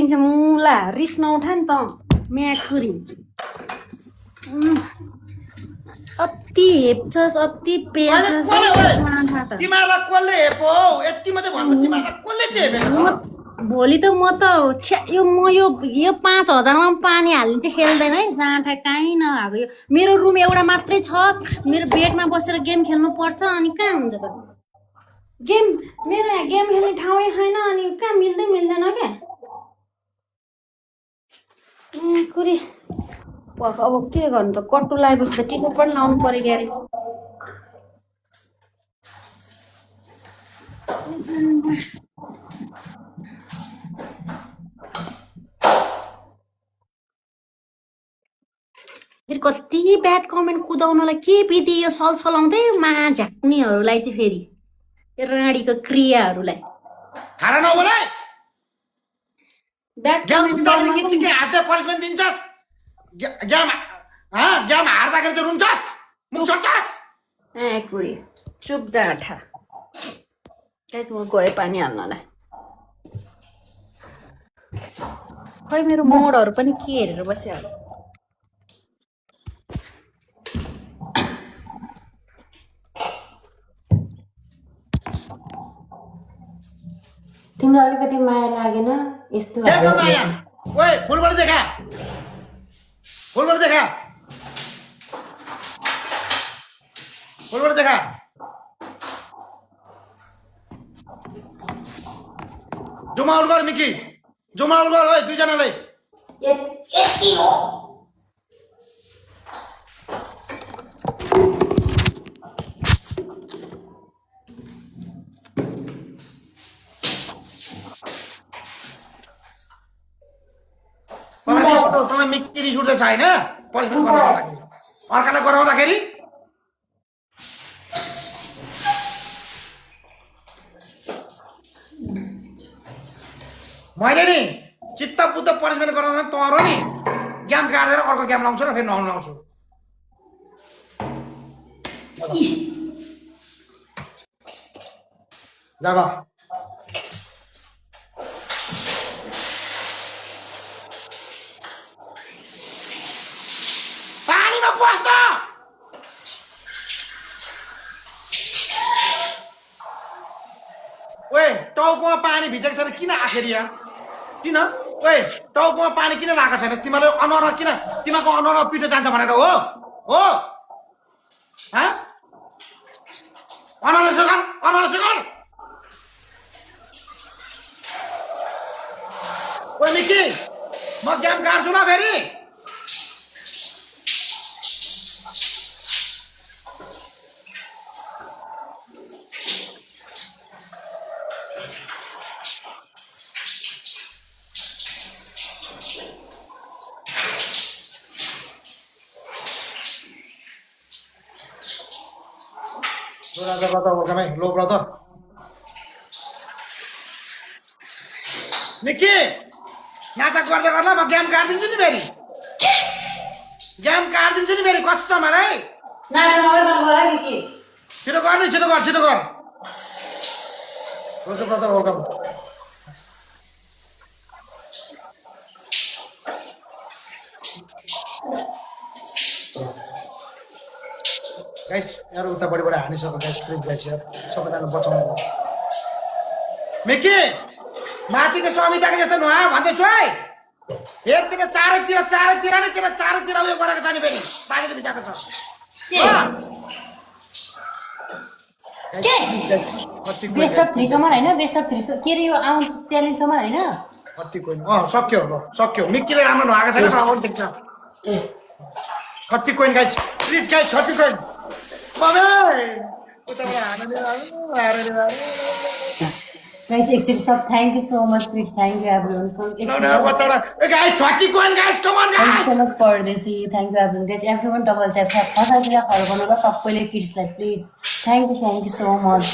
गरिदिन्छ मुला रिस नउठा नि त म्याकुरी अति हेप्छस् अति पेल्छस् तिमीहरूलाई कसले हेपो यति मात्रै भन्नु तिमीहरूलाई कसले चाहिँ हेपेको छ भोलि त म त यो 5,000मा पानी हालिन्छ खेल्दैन है जाँठा कहीँ नभएको यो मेरो रुम एउटा मात्रै छ मेरो बेडमा बसेर गेम खेल्नु पर्छ अनि कहाँ हुन्छ त गेम मेरो यहाँ गेम खेल्ने ठाउँै छैन अनि कहाँ मिल्दैन क्या कुरी अब के गर्नु त कट्टु लगाएपछि त टिकट पनि लाउनु पर्यो क्यारे फेरि कति ब्याड कमेन्ट कुदाउनलाई के विधि यो सलसलाउँदै मा झ्याक्नेहरूलाई चाहिँ फेरि राडीको क्रियाहरूलाई खाना नबोले ब्याड गेम जित्दाखेरि के के हाते पनिसमेन्ट दिन्छस् गेम हार्दाखेरि चाहिँ रुन्छस् मुख छोड्छस् ए कुरी चुप जाँठा गाइस म गएँ पानी हाल्नलाई खै मेरो मोडहरू पनि के हेरेर बस्यो तिम्रो अलिकति माया लागेन यस्तो माया ओए फुलबाट देखा जुम आउट गर मिकी जुम आउट गर ओए दुईजनालाई यति हो तँलाई मिकी रिस उठ्दैछ होइन पनिसमेन्ट गर्नको लागि अर्कालाई गराउँदाखेरि मैले नि चित्त बुद्ध पनिसमेन्ट गराउन तँहरू नि गेम काटेर अर्को गेम लाउँछु र फेरि नलाउँछु जगा पानीमा बस्न ओए टाउकोमा पानी भिजेको छैन किन आखिर यहाँ किन ओए टाउकोमा पानी किन लगाएको छैन तिमीले अनुहारमा किन तिमीको अनुहारमा पिठो जान्छ भनेर हो अनुहार सुगन ओए मिकी म गेम काट्छु ल फेरि लो ब्रदर निकी नाटक गर्दै गर्दा म गेम काटिदिन्छु नि फेरि कसम है छिटो गर ब्रदर वेलकम गाइस यार उतापट्टिबाट हानिसक्यो गाइस प्लिज गाइस यार सबैजना बचाउनु मिकी माथिको समिताको जस्तो नआयो भन्दैछु है एकतिर चारैतिर नै तेरो चारैतिर उयो गरेको छ नि फेरि पानीको भिजाएको छ बेस्ट अफ 3 सम्म हैन बेस्ट अफ 3 के रे यो आउन्स च्यालेन्ज सम्म हैन कति कोइन सक्यो मिकीले राम्रो नआएको छैन आउट देख्छ 30 coin guys please guys 30 coin Guys, actually, thank you so much, please. Thank you, everyone. Guys, 30 coin, guys, come on, guys. Thank you so much for this. Thank you, everyone. Guys, everyone double tap. Please. Thank you so much.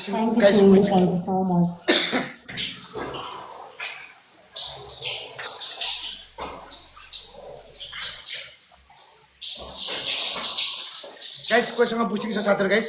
Thank you so much. Guys, question of pushing sa guys.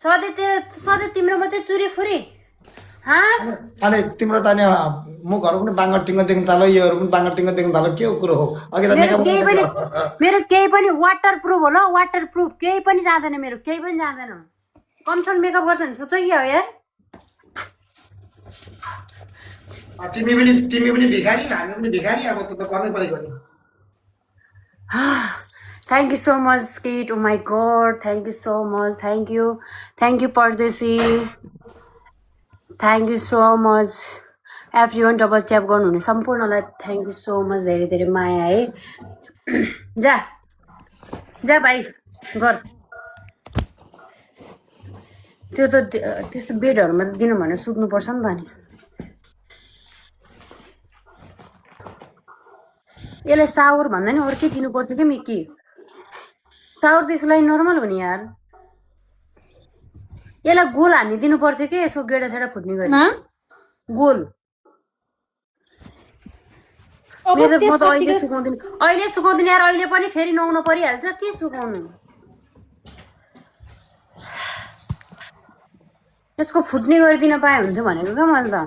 सधैँ तिम्रो मात्रै चुरी फुरी अनि तिम्रो त नि मुखहरू पनि बाङ्गर टिङ्ग देख्न थाल्यो योहरू पनि बाङ्गर टिङ्ग देख्न थाल्यो के कुरो हो अघि त मेरो केही पनि वाटर प्रुफ होला वाटर प्रुफ केही पनि जाँदैन मेरो केही पनि जाँदैन कमसल मेकअप गर्छ भने सोच कि हो यार तिमी पनि भिखारी हामी पनि भिखारी अब त गर्नै परेको नि थ्याङ्क यू सो मच किट oh my god thank you so much thank you Pardeshi thank you so much every one double tap गर्नुहुने सम्पूर्णलाई थ्याङ्क यू सो मच धेरै धेरै माया है जा भाइ गर त्यो त त्यस्तो बेडहरूमा त दिनु भने सुत्नुपर्छ नि त नि यसलाई सावर भन्दा नि अर्कै दिनु पर्थ्यो कि मिकी सावर त्यसको लागि नर्मल हो नि यार यसलाई गोल हान्ने दिनु पर्थ्यो कि यसो गेडा सेडा फुट्ने गरी गोल मेरो म त अहिले सुकाउँदिनँ यार अहिले पनि फेरि नुहाउन परिहाल्छ के सुकाउनु यसको फुट्ने गरिदिन पाए हुन्थ्यो भनेको क्या मैले त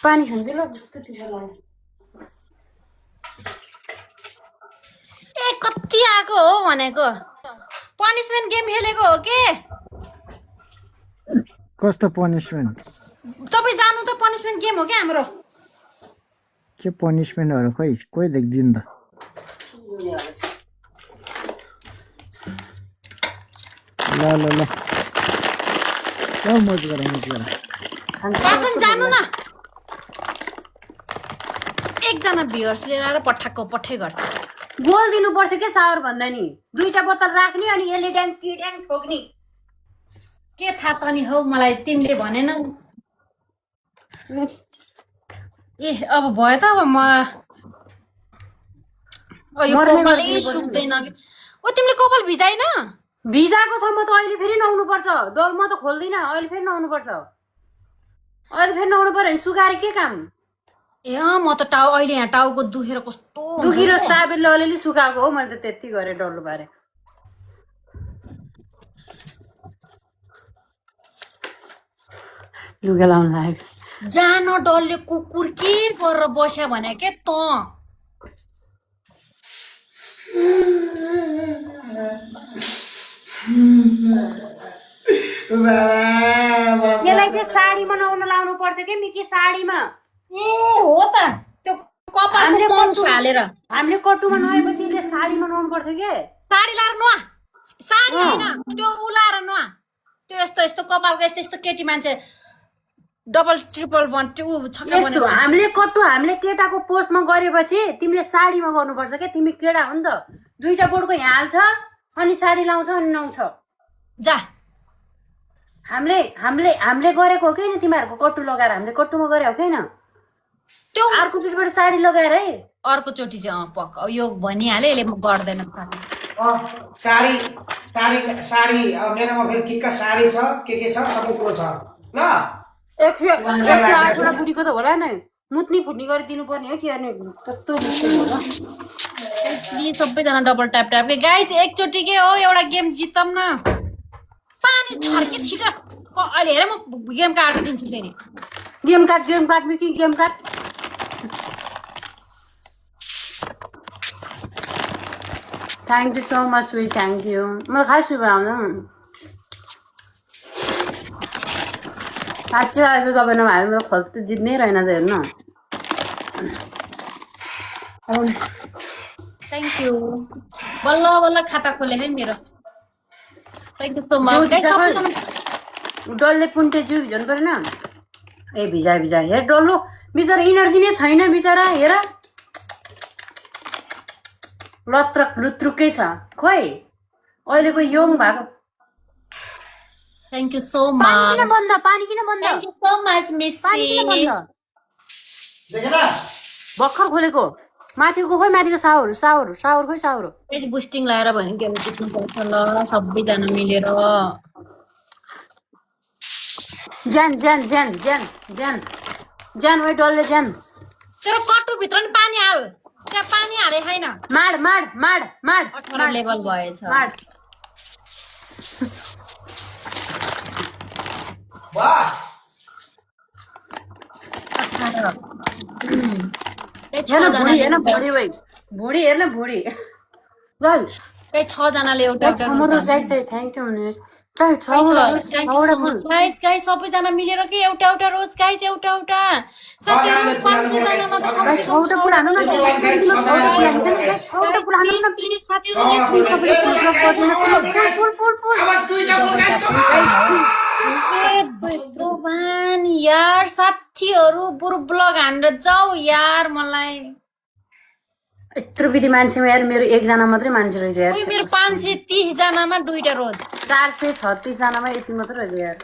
पानी खान्छु ल जस्तो चिसो लाग्यो ए कति आएको हो भनेको पनिसमेन्ट गेम खेलेको हो के कस्तो पनिसमेन्ट तपाईँ जानु त पनिसमेन्ट गेम हो क्या हाम्रो के पनिसमेन्टहरू कोही देख्दिन त ल ल ल मज गर पासन जानु न एकजना भ्युअर्स लिएर आएर पठाइ गर्छ गोल दिनु पर्थ्यो के सावर भन्दा नि दुईटा बोतल राख्ने अनि यसले ड्याङ ठोक्ने के थाहा पनि हौ मलाई तिमीले भनेन ए अब भयो त अब म यो कपालै सुक्दैन ओ तिमीले कपाल भिजाइन भिजाएको छ म त अहिले फेरि नुहाउनु पर्छ डोल म त खोल्दिनँ अहिले फेरि नुहाउनु पर्छ अहिले फेरि नुहाउनु पर्यो भने सुकाएर के काम ए म त अहिले यहाँ टाउको दुखेर कस्तो दुखिरो स्टाबेलले अलिअलि सुकाएको हो मैले त त्यति गरेँ डल्लो पारेँ लुगा लाउनु लागेको जान डल्ले कुकुर के गरेर बस्या भने के त यसलाई चाहिँ साडीमा नुहाउन लाउनु पर्थ्यो कि मिकी साडीमा ए हो त त्यो कपालको पन्च हालेर हामीले कटुमा नुहाएपछि यसले साडीमा नुहाउनु पर्थ्यो के साडी लाएर नुहा साडी होइन त्यो उलाएर नुहा त्यो यस्तो कपालको यस्तो केटी मान्छे डबल ट्रिपल हामीले केटाको पोस्टमा गरेपछि तिमीले साडीमा गर्नुपर्छ क्या तिमी केटा हो नि त दुईटा बोर्डको यहाँ हाल्छ अनि साडी लाउँछ अनि नुहाउँछ जा हामीले गरेको हो कि तिमीहरूको कट्टु लगाएर हामीले कट्टुमा गरे हो कि त्यो अर्को चोटिबाट साडी लगाएर है अर्को चोटि चाहिँ पक्का यो भनिहाले यसले गर्दैन साडी मेरोमा फेरि ठिक्क साडी छ के छ सबै कुरो छ ल 108 बुढीको त होला नि मुत्नी फुट्ने गरी दिनुपर्ने हो कि अनि कस्तो यी सबैजना डबल ट्याप के गाइज एकचोटि के हो एउटा गेम जितम न पानी छर्के छिटो अहिले हेर म गेम काटिदिन्छु फेरि गेम काट मिकी गेम काट thank you so much sweet thank you मलाई खास सुगा आउँदैन साँच्चै आज तपाईँ नभए मेरो खोज त जित्नै रहेन त हेर्नु थ्याङ्क यू बल्ल खाता खोले है मेरो थ्याङ्क यू सो मच डल्ले पुन्टे जिउ भिजाउनु परेन ए भिजा हेर डल्लो बिचरा इनर्जी नै छैन बिचरा हेर लत्रक लुत्रुकै छ खोइ अहिलेको यङ भएको थ्याङ्क यू सो मच पानी किन बन्द थ्याङ्क यू सो मच मिसी भर्खर खोलेको माथिको खोइ माथिको सावर खोइ सावर पेज बुस्टिङ लगाएर भने गेम जित्नु पर्छ ल सबैजना मिलेर ज्यान ओइ डल्ले ज्यान तेरो कट्टु भित्र नि पानी हाल त्यहाँ पानी हाले छैन माड माड माड माड 18 लेभल भएछ माड वाह त्यही हेर्न 6 भुडी हेर्न जनाले भुडी वै भुडी हेर्न भुडी गल त्यही 6 जनाले एउटा एउटा छमरो गाइस थ्यांक यू हुने गाइस गाइस गाइस सबैजना मिलेर के एउटा एउटा रोज गाइस एउटा एउटा साथीहरु 500 जनामा त कम से कम छौटा फुल हान्नु न छौटा फुल हान्नु न प्लिज साथीहरु लेट्स मी सबैले फुल ब्लक गर्दिन फुल फुल फुल अब दुईटा बोल गाइस भगवान यार साथीहरु पुरो ब्लग हानेर जाऊ यार मलाई यत्रो विधि मान्छेमा यार मेरो एकजना मात्रै मान्छे रहेछ यार ओइ मेरो 530 जनामा दुईटा रोज 436 जनामा यति मात्रै रहेछ यार